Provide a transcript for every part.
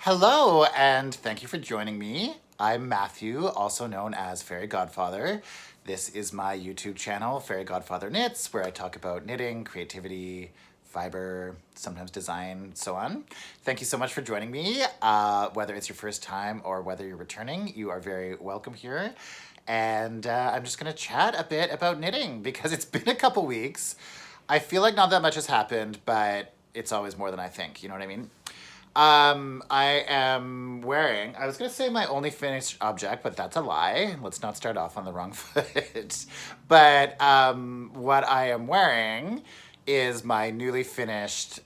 Hello, and thank you for joining me. I'm Matthew, also known as Fairy Godfather. This is my YouTube channel, Fairy Godfather Knits, where I talk about knitting, creativity, fiber, sometimes design, so on. Thank you so much for joining me. Whether it's your first time or whether you're returning, you are very welcome here. And I'm just going to chat a bit about knitting because it's been a couple weeks. I feel like not that much has happened, but it's always more than I think. You know what I mean? I am wearing, I was going to say my only finished object, but that's a lie. Let's not start off on the wrong foot. But what I am wearing is my newly finished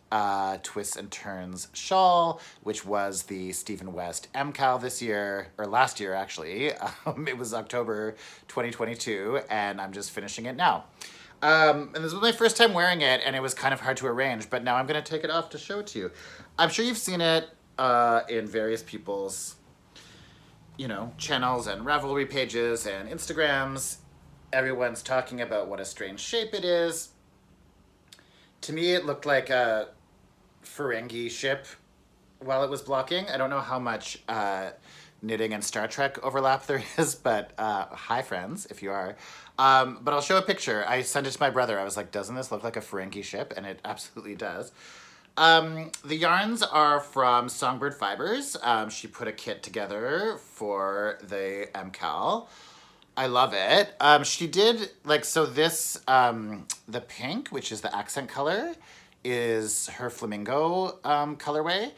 Twists and Turns shawl, which was the Stephen West MCAL this year, or last year actually. It was October 2022, and I'm just finishing it now. And this was my first time wearing it, and it was kind of hard to arrange, but now I'm going to take it off to show it to you. I'm sure you've seen it in various people's, channels and Ravelry pages and Instagrams. Everyone's talking about what a strange shape it is. To me, it looked like a Ferengi ship while it was blocking. I don't know how much knitting and Star Trek overlap there is, but hi friends, if you are. But I'll show a picture. I sent it to my brother. I was like, doesn't this look like a Ferengi ship? And it absolutely does. The yarns are from Songbird Fibres. She put a kit together for the MCAL. I love it. She did, this, the pink, which is the accent color, is her flamingo colorway.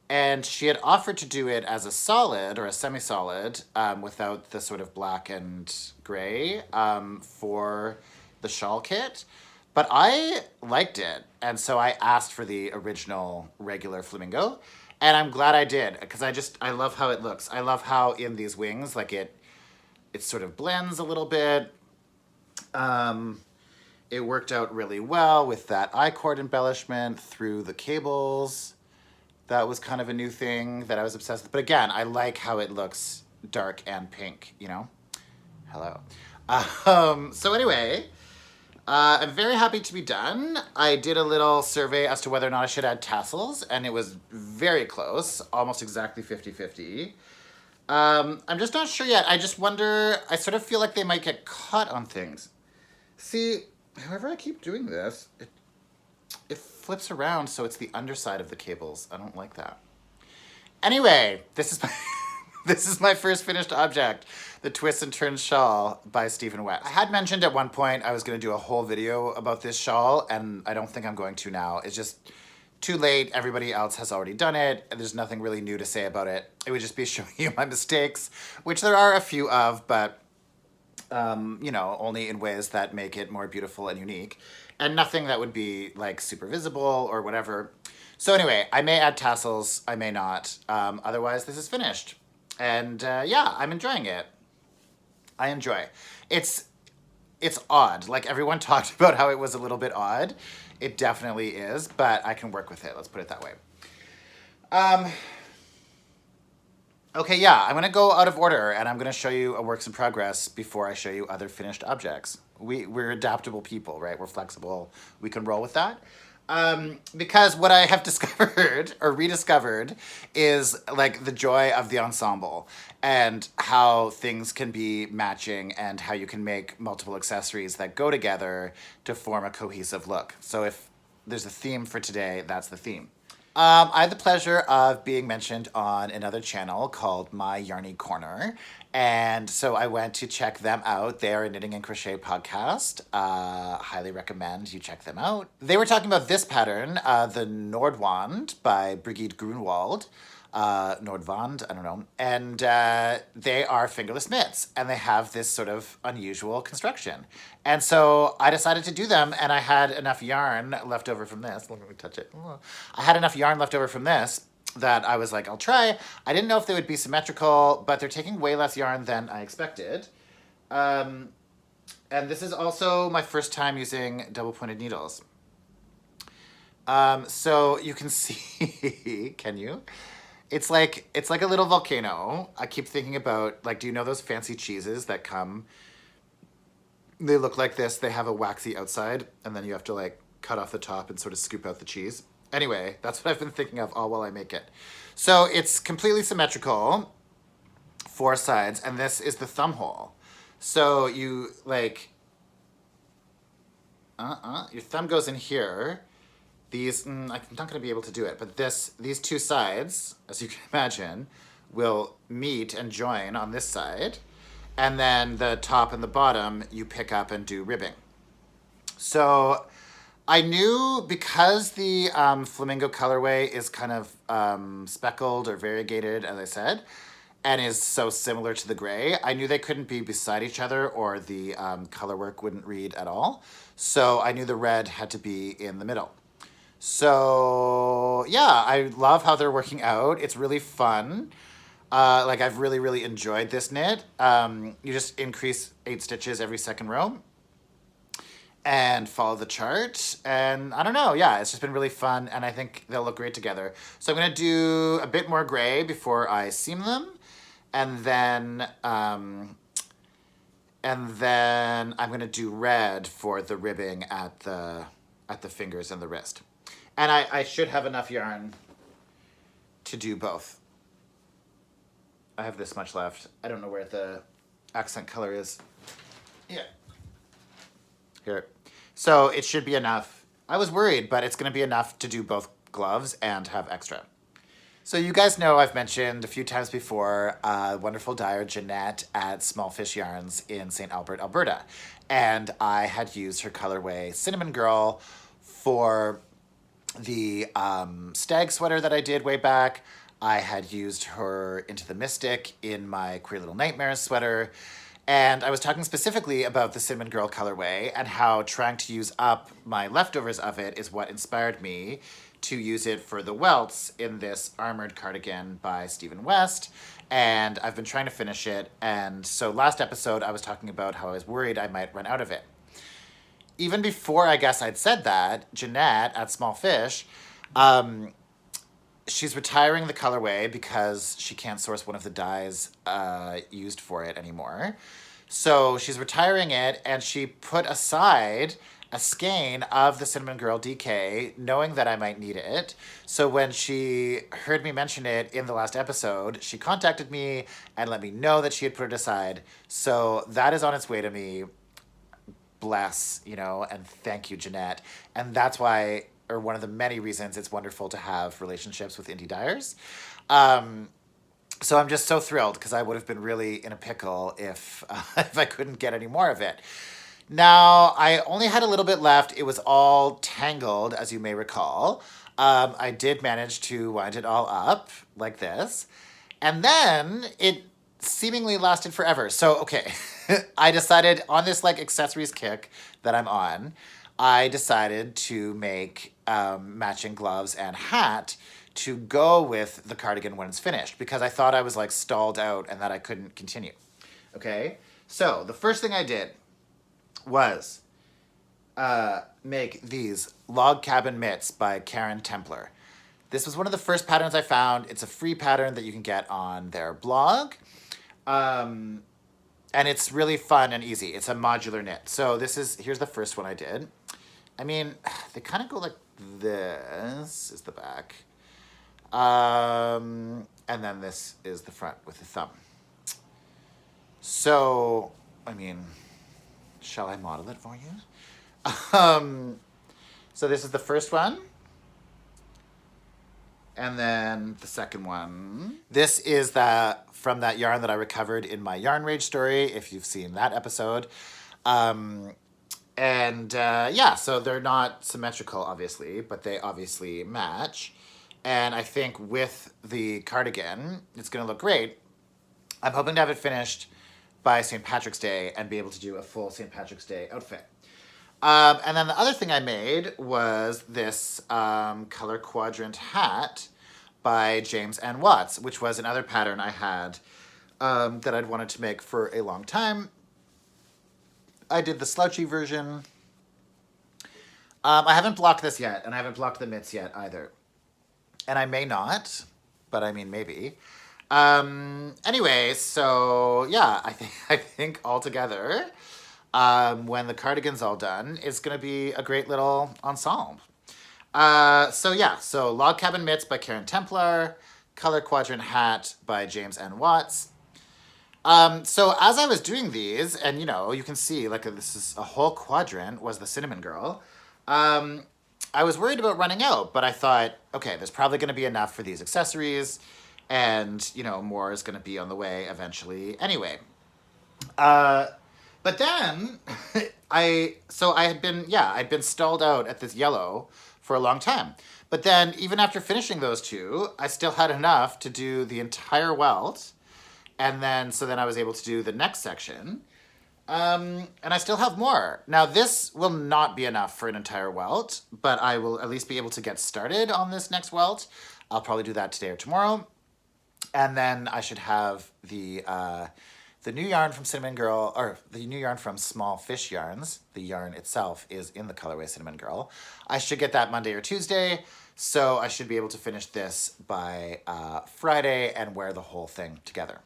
And she had offered to do it as a solid or a semi-solid without the sort of black and gray for the shawl kit. But I liked it. And so I asked for the original regular flamingo. And I'm glad I did because I love how it looks. I love how in these wings, it sort of blends a little bit. It worked out really well with that I-cord embellishment through the cables. That was kind of a new thing that I was obsessed with. But again, I like how it looks dark and pink, Hello. So anyway, I'm very happy to be done. I did a little survey as to whether or not I should add tassels, and it was very close, almost exactly 50-50. I'm just not sure yet. I just wonder, I sort of feel like they might get caught on things. See, however I keep doing this, it flips around so it's the underside of the cables. I don't like that. Anyway, this is my this is my first finished object, the Twists and Turns shawl by Stephen West. I had mentioned at one point I was going to do a whole video about this shawl, and I don't think I'm going to now. It's just too late. Everybody else has already done it, and there's nothing really new to say about it. It would just be showing you my mistakes, which there are a few of, but only in ways that make it more beautiful and unique. And nothing that would be super visible or whatever. So anyway, I may add tassels, I may not. Otherwise, this is finished. And I'm enjoying it. I enjoy. It's odd. Everyone talked about how it was a little bit odd. It definitely is, but I can work with it. Let's put it that way. Okay, I'm going to go out of order, and I'm going to show you a works in progress before I show you other finished objects. We're adaptable people, right? We're flexible. We can roll with that. Because what I have discovered or rediscovered is the joy of the ensemble and how things can be matching and how you can make multiple accessories that go together to form a cohesive look. So if there's a theme for today, that's the theme. I had the pleasure of being mentioned on another channel called My Yarny Corner. And so I went to check them out. They are a knitting and crochet podcast. Highly recommend you check them out. They were talking about this pattern, the Nordwand by Brigitte Grunwald. Nordwand, I don't know. And they are fingerless mitts, and they have this sort of unusual construction. And so I decided to do them, and I had enough yarn left over from this. Let me touch it. I had enough yarn left over from this that I was like, I'll try. I didn't know if they would be symmetrical, but they're taking way less yarn than I expected. And this is also my first time using double-pointed needles. So you can see, can you? It's like a little volcano. I keep thinking about, do you know those fancy cheeses that come, they look like this, they have a waxy outside, and then you have to cut off the top and sort of scoop out the cheese. Anyway, that's what I've been thinking of all while I make it. So it's completely symmetrical, 4 sides, and this is the thumb hole. So you like, your thumb goes in here. These, I'm not going to be able to do it, but these 2 sides, as you can imagine, will meet and join on this side. And then the top and the bottom, you pick up and do ribbing. So I knew because the flamingo colorway is kind of speckled or variegated, as I said, and is so similar to the gray, I knew they couldn't be beside each other or the color work wouldn't read at all. So I knew the red had to be in the middle. So yeah, I love how they're working out. It's really fun. Like I've really, really enjoyed this knit. You just increase 8 stitches every second row and follow the chart. And I don't know, yeah, it's just been really fun and I think they'll look great together. So I'm gonna do a bit more gray before I seam them. And then I'm gonna do red for the ribbing at the fingers and the wrist. And I should have enough yarn to do both. I have this much left. I don't know where the accent color is. Yeah. Here. So it should be enough. I was worried, but it's going to be enough to do both gloves and have extra. So you guys know I've mentioned a few times before wonderful dyer Jeanette at Small Fish Yarns in St. Albert, Alberta. And I had used her colorway Cinnamon Girl for the stag sweater that I did way back. I had used her Into the Mystic in my Queer Little Nightmares sweater. And I was talking specifically about the Cinnamon Girl colorway and how trying to use up my leftovers of it is what inspired me to use it for the welts in this armored cardigan by Stephen West. And I've been trying to finish it. And so last episode, I was talking about how I was worried I might run out of it. Even before I guess I'd said that, Jeanette at Small Fish, she's retiring the colorway because she can't source one of the dyes used for it anymore. So she's retiring it, and she put aside a skein of the Cinnamon Girl DK, knowing that I might need it. So when she heard me mention it in the last episode, she contacted me and let me know that she had put it aside. So that is on its way to me. Bless, and thank you, Jeanette. And that's why, or one of the many reasons it's wonderful to have relationships with indie dyers. So I'm just so thrilled because I would have been really in a pickle if I couldn't get any more of it. Now, I only had a little bit left. It was all tangled, as you may recall. I did manage to wind it all up like this. And then it seemingly lasted forever. So, okay, I decided on this accessories kick that I'm on, I decided to make matching gloves and hat to go with the cardigan when it's finished because I thought I was stalled out and that I couldn't continue. Okay, so the first thing I did was make these log cabin mitts by Karen Templer. This was one of the first patterns I found. It's a free pattern that you can get on their blog. And it's really fun and easy. It's a modular knit. So here's the first one I did. I mean, they kind of go like this is the back. And then this is the front with the thumb. So, I mean, shall I model it for you? So this is the first one. And then the second one. This is from that yarn that I recovered in my Yarn Rage story, if you've seen that episode. Yeah, so they're not symmetrical, obviously, but they obviously match. And I think with the cardigan, it's going to look great. I'm hoping to have it finished by St. Patrick's Day and be able to do a full St. Patrick's Day outfit. And then the other thing I made was this color Quadrant Hat by James N. Watts, which was another pattern I had that I'd wanted to make for a long time. I did the slouchy version. I haven't blocked this yet, and I haven't blocked the mitts yet either. And I may not, but I mean maybe. Anyway, so yeah, I think altogether, when the cardigan's all done, it's going to be a great little ensemble. So Log Cabin Mitts by Karen Templar, Color Quadrant Hat by James N. Watts. So as I was doing these, and you can see like this is a whole quadrant was the cinnamon girl. I was worried about running out, but I thought, okay, there's probably going to be enough for these accessories, and more is going to be on the way eventually. Anyway, but then I'd been stalled out at this yellow for a long time. But then even after finishing those two, I still had enough to do the entire welt. And then I was able to do the next section. And I still have more. Now this will not be enough for an entire welt, but I will at least be able to get started on this next welt. I'll probably do that today or tomorrow. And then I should have the new yarn from Cinnamon Girl, or the new yarn from Small Fish Yarns. The yarn itself is in the colorway Cinnamon Girl. I should get that Monday or Tuesday, so I should be able to finish this by Friday and wear the whole thing together.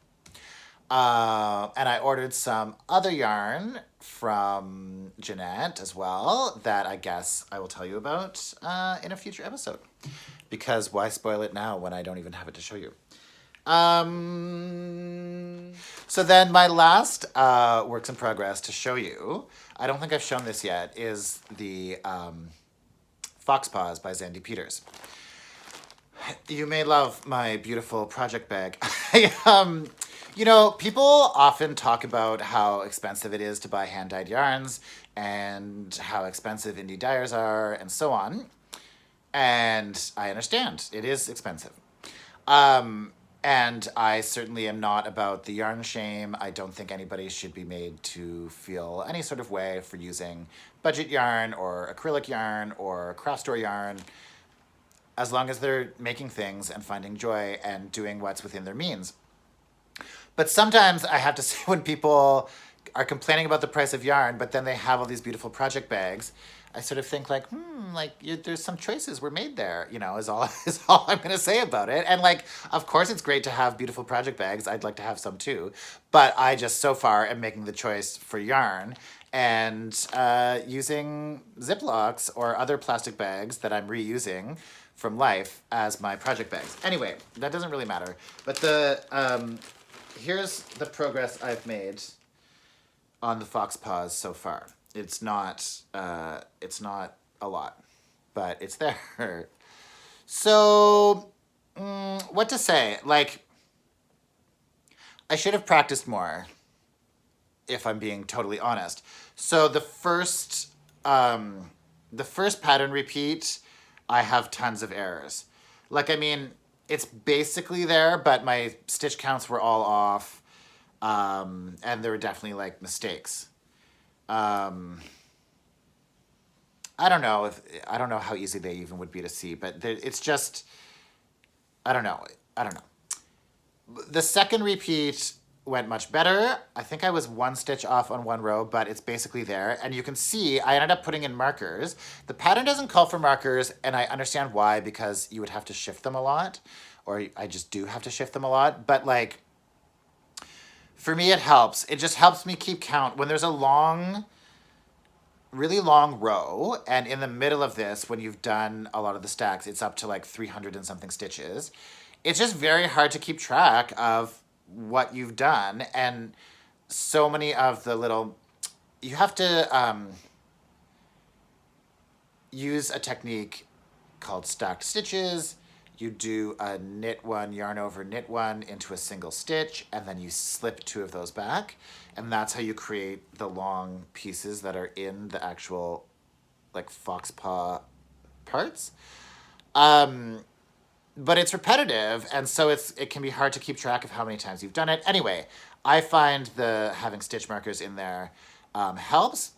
And I ordered some other yarn from Jeanette as well that I guess I will tell you about in a future episode. Because why spoil it now when I don't even have it to show you? So then my last works in progress to show you, I don't think I've shown this yet, is the Fox Paws by Zandy Peters. You may love my beautiful project bag. People often talk about how expensive it is to buy hand-dyed yarns and how expensive indie dyers are and so on. And I understand. It is expensive. And I certainly am not about the yarn shame. I don't think anybody should be made to feel any sort of way for using budget yarn or acrylic yarn or craft store yarn, as long as they're making things and finding joy and doing what's within their means. But sometimes I have to say, when people are complaining about the price of yarn, but then they have all these beautiful project bags, I sort of think there's some choices were made there, is all I'm going to say about it. And of course it's great to have beautiful project bags. I'd like to have some too, but I just so far am making the choice for yarn and using Ziplocs or other plastic bags that I'm reusing from life as my project bags. Anyway, that doesn't really matter. But here's the progress I've made on the Fox Paws so far. It's not a lot, but it's there. So, what to say? I should have practiced more, if I'm being totally honest. So the first pattern repeat, I have tons of errors. It's basically there, but my stitch counts were all off, and there were definitely mistakes. I don't know how easy they even would be to see, but it's just, I don't know. The second repeat went much better. I think I was one stitch off on one row, but it's basically there. And you can see I ended up putting in markers. The pattern doesn't call for markers, and I understand why, because you would have to shift them a lot, or I just do have to shift them a lot. But for me, it helps. It just helps me keep count. When there's a really long row, and in the middle of this, when you've done a lot of the stacks, it's up to 300 and something stitches. It's just very hard to keep track of what you've done, and so many of the you have to use a technique called stacked stitches. You do a knit one, yarn over knit one into a single stitch, and then you slip two of those back. And that's how you create the long pieces that are in the actual fox paw parts. But it's repetitive, and so it can be hard to keep track of how many times you've done it. Anyway, I find having stitch markers in there helps.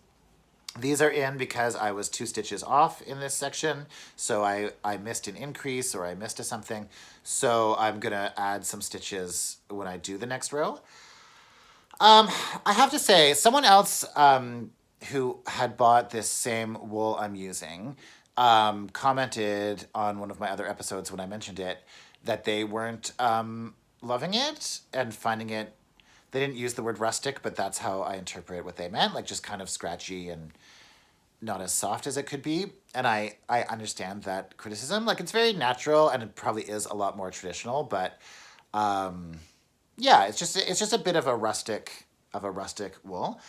These are in because I was 2 stitches off in this section, so I missed an increase or I missed something. So I'm gonna add some stitches when I do the next row. I have to say, someone else who had bought this same wool I'm using commented on one of my other episodes when I mentioned it that they weren't loving it and finding it. They didn't use the word rustic, but that's how I interpret what they meant, just kind of scratchy and not as soft as it could be. And I understand that criticism. Like, it's very natural and it probably is a lot more traditional, but yeah, it's just a bit of a rustic wool.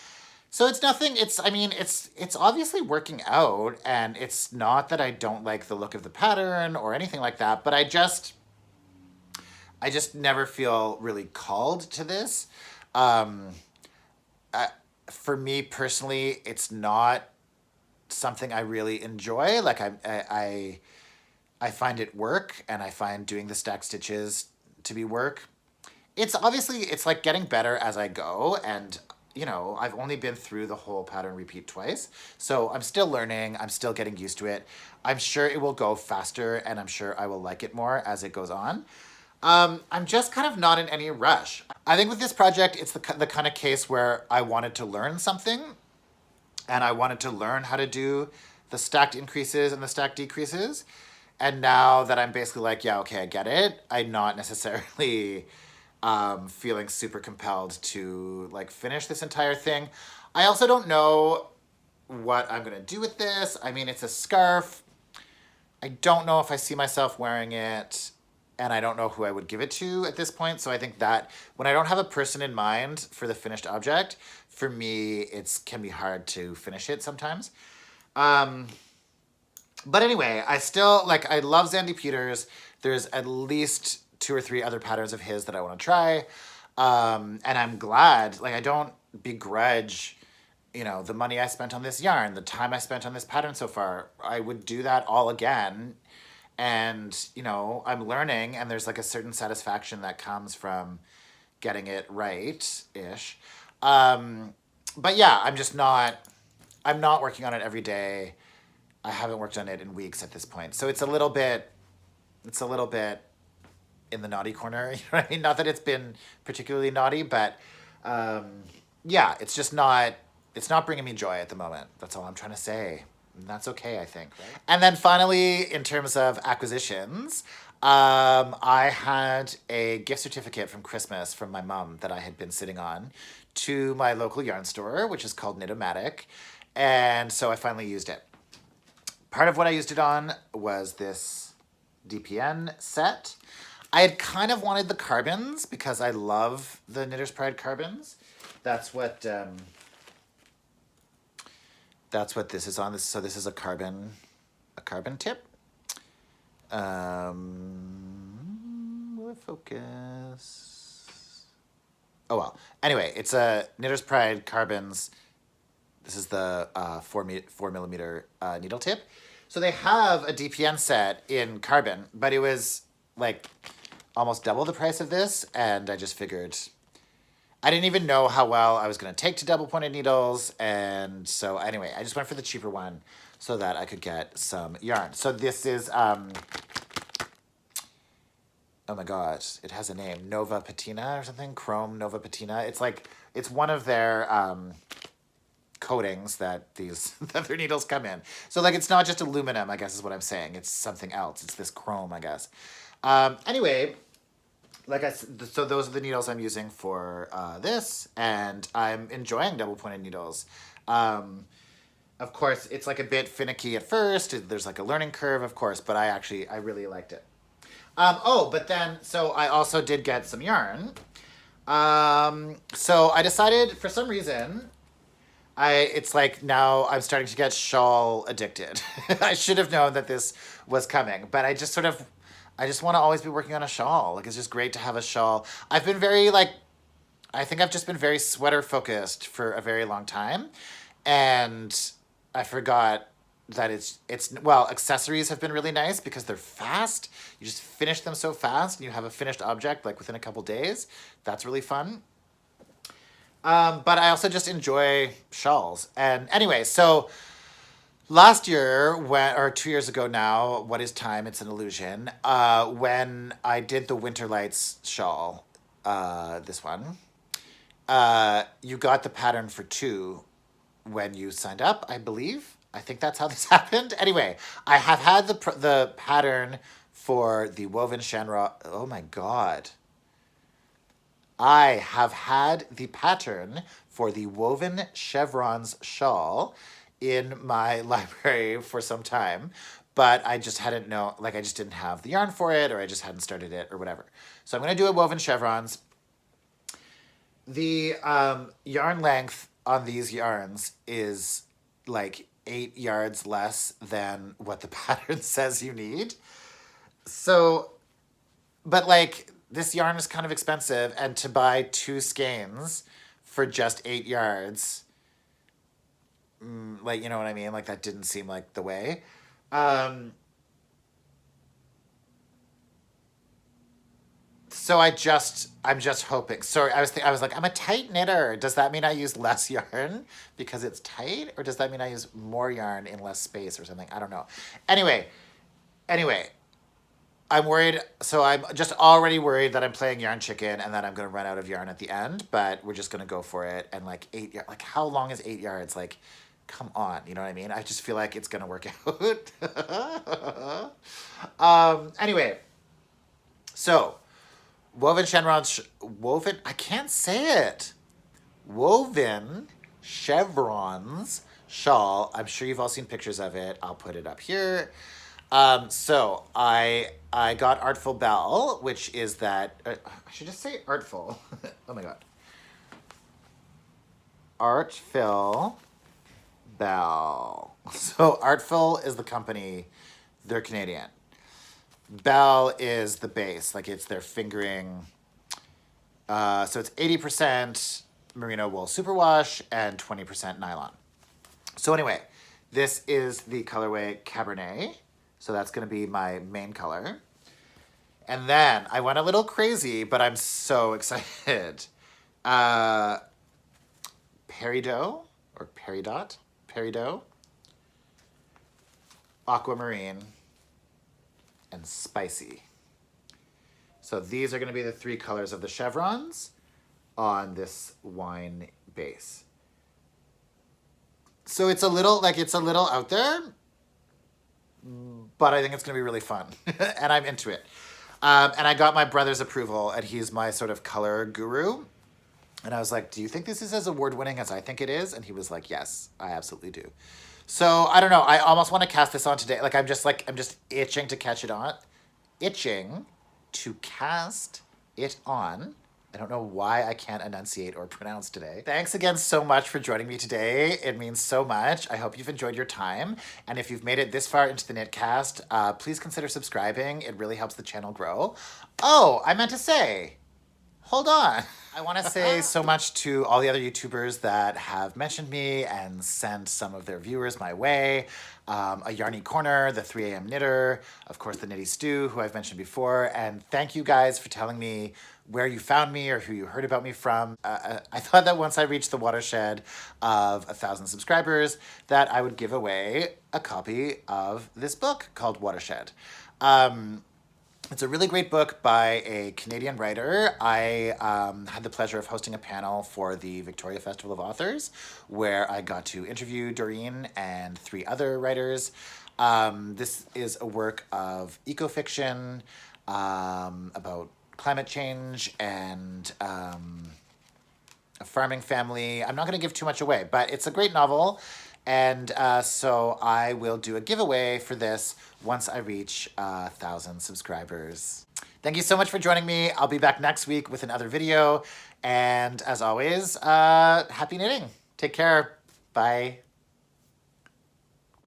So it's nothing. I mean, it's obviously working out, and it's not that I don't like the look of the pattern or anything like that, but I just never feel really called to this. Um, for me personally, it's not something I really enjoy. Like, I find it work, and I find doing the stack stitches to be work. It's like getting better as I go, and I've only been through the whole pattern repeat twice, so I'm still learning. I'm still getting used to it. I'm sure it will go faster, and I'm sure I will like it more as it goes on. I'm just kind of not in any rush. I think with this project, it's the kind of case where I wanted to learn something, and I wanted to learn how to do the stacked increases and the stacked decreases. And now that I'm basically like, yeah, okay, I get it, I'm not necessarily feeling super compelled to like finish this entire thing. I also don't know what I'm gonna do with this. I mean, it's a scarf. I don't know if I see myself wearing it, and I don't know who I would give it to at this point. So I think that when I don't have a person in mind for the finished object, for me, it's can be hard to finish it sometimes. Um, but anyway, I still like, I love Zandy Peters. There's at least two or three other patterns of his that I want to try. And I'm glad, like, I don't begrudge, the money I spent on this yarn, the time I spent on this pattern so far. I would do that all again. And, I'm learning, and there's like a certain satisfaction that comes from getting it right ish. But yeah, I'm not working on it every day. I haven't worked on it in weeks at this point. So it's a little bit in the naughty corner. You know what I mean? Not that it's been particularly naughty, but um, yeah, it's not bringing me joy at the moment. That's all I'm trying to say. And that's okay, I think. Right? And then finally, in terms of acquisitions, I had a gift certificate from Christmas from my mom that I had been sitting on to my local yarn store, which is called Knitomatic. And so I finally used it. Part of what I used it on was this DPN set. I had kind of wanted the carbons because I love the Knitter's Pride carbons. That's what this is on. This is a carbon tip. Will it focus? Oh well. Anyway, it's a Knitter's Pride carbons. This is the 4 millimeter needle tip. So they have a DPN set in carbon, but it was like almost double the price of this, and I just figured I didn't even know how well I was going to take to double pointed needles, and so anyway, I just went for the cheaper one so that I could get some yarn. So this is oh my god, it has a name, Nova Patina or something, Chrome Nova Patina. It's one of their coatings that these that their needles come in. So like, it's not just aluminum, I guess is what I'm saying. It's something else. It's this chrome, I guess. Anyway, like I said, so those are the needles I'm using for this, and I'm enjoying double pointed needles. Of course, it's like a bit finicky at first. There's like a learning curve, of course, but I really liked it. But then, so I also did get some yarn. So I decided, for some reason, it's like now I'm starting to get shawl addicted. I should have known that this was coming, but I just want to always be working on a shawl. Like, it's just great to have a shawl. I've been I think I've just been very sweater focused for a very long time. And I forgot that well, accessories have been really nice because they're fast. You just finish them so fast, and you have a finished object like within a couple days. That's really fun. But I also just enjoy shawls. And anyway, so last year, or 2 years ago now, what is time? It's an illusion. When I did the Winter Lights shawl, this one, you got the pattern for two when you signed up, I believe. I think that's how this happened. Anyway, I have had the pattern for the woven shamrock. Oh my god. I have had the pattern for the woven chevrons shawl in my library for some time, but I just hadn't know, like I just didn't have the yarn for it, or I just hadn't started it, or whatever. So I'm gonna do a woven chevrons. The yarn length on these yarns is like 8 yards less than what the pattern says you need. So, but like this yarn is kind of expensive, and to buy 2 skeins for just 8 yards, like, you know what I mean? Like that didn't seem like the way. So I'm just hoping. Sorry, I was like, I'm a tight knitter. Does that mean I use less yarn because it's tight, or does that mean I use more yarn in less space or something? I don't know. Anyway, anyway, I'm worried. So I'm just already worried that I'm playing yarn chicken and that I'm gonna run out of yarn at the end. But we're just gonna go for it. And like 8 yards. Like how long is 8 yards? Like, come on. You know what I mean? I just feel like it's gonna work out. Anyway, so. I can't say it. Woven chevrons shawl. I'm sure you've all seen pictures of it. I'll put it up here. So I got Artful Belle, which is that, I should just say Artful. Oh my God. Artful Belle. So Artful is the company. They're Canadian. Belle is the base, like it's their fingering. So it's 80% merino wool superwash and 20% nylon. So anyway, this is the colorway Cabernet. So that's going to be my main color. And then I went a little crazy, but I'm so excited. Peridot or Peridot, Peridot, Aquamarine, and Spicy. So these are going to be the 3 colors of the chevrons on this wine base. So it's a little out there, but I think it's going to be really fun. And I'm into it. And I got my brother's approval, and he's my sort of color guru. And I was like, do you think this is as award-winning as I think it is? And he was like, yes, I absolutely do. So I don't know. I almost want to cast this on today. Like I'm just itching to catch it on. Itching to cast it on. I don't know why I can't enunciate or pronounce today. Thanks again so much for joining me today. It means so much. I hope you've enjoyed your time. And if you've made it this far into the Knitcast, please consider subscribing. It really helps the channel grow. Oh, I meant to say, hold on. I want to say so much to all the other YouTubers that have mentioned me and sent some of their viewers my way. A Yarny Corner, the 3 a.m. knitter, of course the Knitty Stew, who I've mentioned before. And thank you guys for telling me where you found me or who you heard about me from. I thought that once I reached the watershed of 1,000 subscribers, that I would give away a copy of this book called Watershed. It's a really great book by a Canadian writer. I had the pleasure of hosting a panel for the Victoria Festival of Authors, where I got to interview Doreen and 3 other writers. This is a work of ecofiction about climate change and a farming family. I'm not going to give too much away, but it's a great novel. And so I will do a giveaway for this once I reach 1,000 subscribers. Thank you so much for joining me. I'll be back next week with another video. And as always, happy knitting. Take care. Bye.